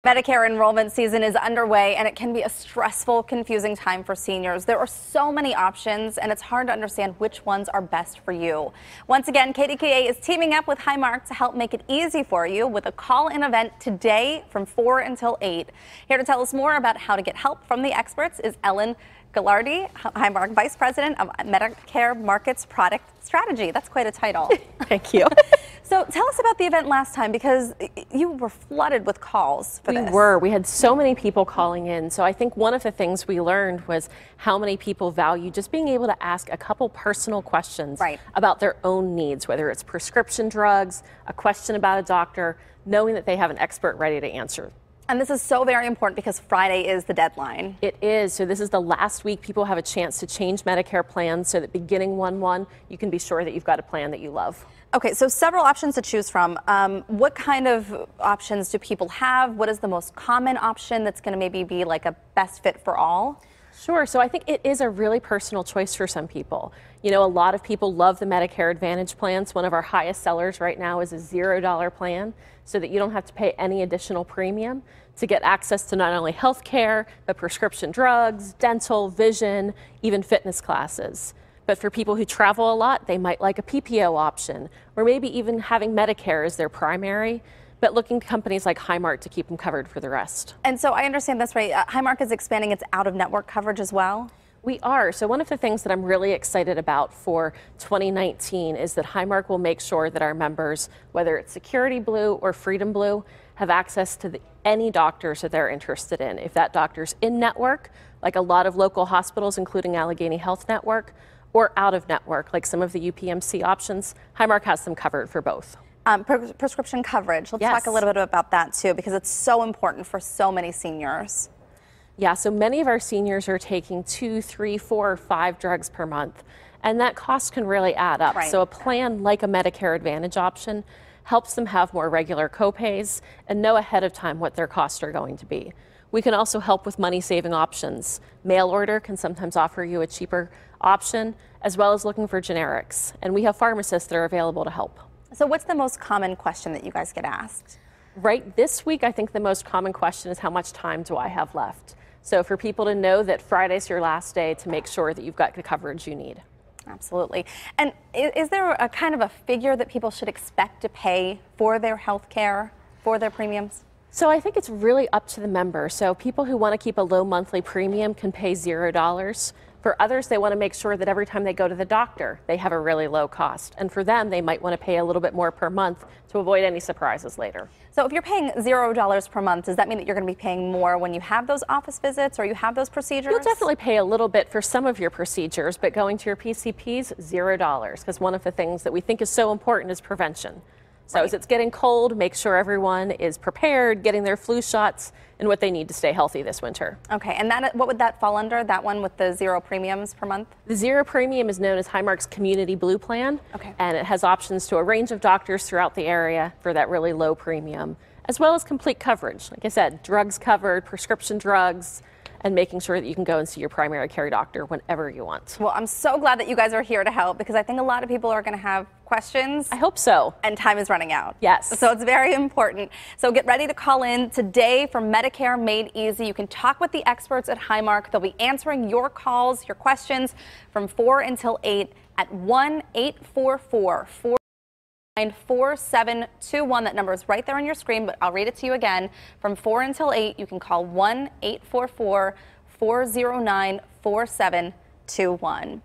Medicare enrollment season is underway, and it can be a stressful, confusing time for seniors. There are so many options, and it's hard to understand which ones are best for you. Once again, KDKA is teaming up with Highmark to help make it easy for you with a call-in event today from 4 until 8. Here to tell us more about how to get help from the experts is Galardy, Highmark Vice President of Medicare Markets Product Strategy. That's quite a title. Thank you. So tell us about the event last time, because you were flooded with calls for this. We were. We had so many people calling in. So I think one of the things we learned was how many people value just being able to ask a couple personal questions about their own needs, whether it's prescription drugs, a question about a doctor, knowing that they have an expert ready to answer. And this is so very important because Friday is the deadline. It is. So this is the last week people have a chance to change Medicare plans so that beginning 1/1, you can be sure that you've got a plan that you love. Okay, so several options to choose from. What kind of options do people have? What is the most common option that's going to maybe be like a best fit for all? Sure. So I think it is a really personal choice for some people. You know, a lot of people love the Medicare Advantage plans. One of our highest sellers right now is a $0 plan, so that you don't have to pay any additional premium to get access to not only health care, but prescription drugs, dental, vision, even fitness classes. But for people who travel a lot, they might like a PPO option, or maybe even having Medicare as their primary, but looking to companies like Highmark to keep them covered for the rest. And so I understand that's right. Highmark is expanding its out-of-network coverage as well? We are. So one of the things that I'm really excited about for 2019 is that Highmark will make sure that our members, whether it's Security Blue or Freedom Blue, have access to any doctors that they're interested in. If that doctor's in-network, like a lot of local hospitals, including Allegheny Health Network, or out-of-network, like some of the UPMC options, Highmark has them covered for both. Prescription coverage. Let's talk a little bit about that too, because it's so important for so many seniors. Yeah, so many of our seniors are taking 2, 3, 4, or 5 drugs per month, and that cost can really add up. So a plan like a Medicare Advantage option helps them have more regular copays and know ahead of time what their costs are going to be. We can also help with money-saving options. Mail order can sometimes offer you a cheaper option, as well as looking for generics. And we have pharmacists that are available to help. So what's the most common question that you guys get asked? Right this week, I think the most common question is, how much time do I have left? So for people to know that Friday's your last day to make sure that you've got the coverage you need. Absolutely. And is there a kind of a figure that people should expect to pay for their health care, for their premiums? So I think it's really up to the member. So people who want to keep a low monthly premium can pay $0. For others, they want to make sure that every time they go to the doctor, they have a really low cost. And for them, they might want to pay a little bit more per month to avoid any surprises later. So if you're paying $0 per month, does that mean that you're going to be paying more when you have those office visits or you have those procedures? You'll definitely pay a little bit for some of your procedures, but going to your PCPs, $0. Because one of the things that we think is so important is prevention. So as it's getting cold, make sure everyone is prepared, getting their flu shots, and what they need to stay healthy this winter. Okay, and what would that fall under, that one with the 0 premiums per month? The 0 premium is known as Highmark's Community Blue Plan, okay, and it has options to a range of doctors throughout the area for that really low premium, as well as complete coverage. Like I said, drugs covered, prescription drugs, and making sure that you can go and see your primary care doctor whenever you want. Well, I'm so glad that you guys are here to help, because I think a lot of people are going to have questions. I hope so. And time is running out. Yes. So it's very important. So get ready to call in today for Medicare Made Easy. You can talk with the experts at Highmark. They'll be answering your calls, your questions from 4 until 8 at 1-844-4. 4721. That number is right there on your screen, but I'll read it to you again. From 4 until 8, you can call 1-844-409-4721.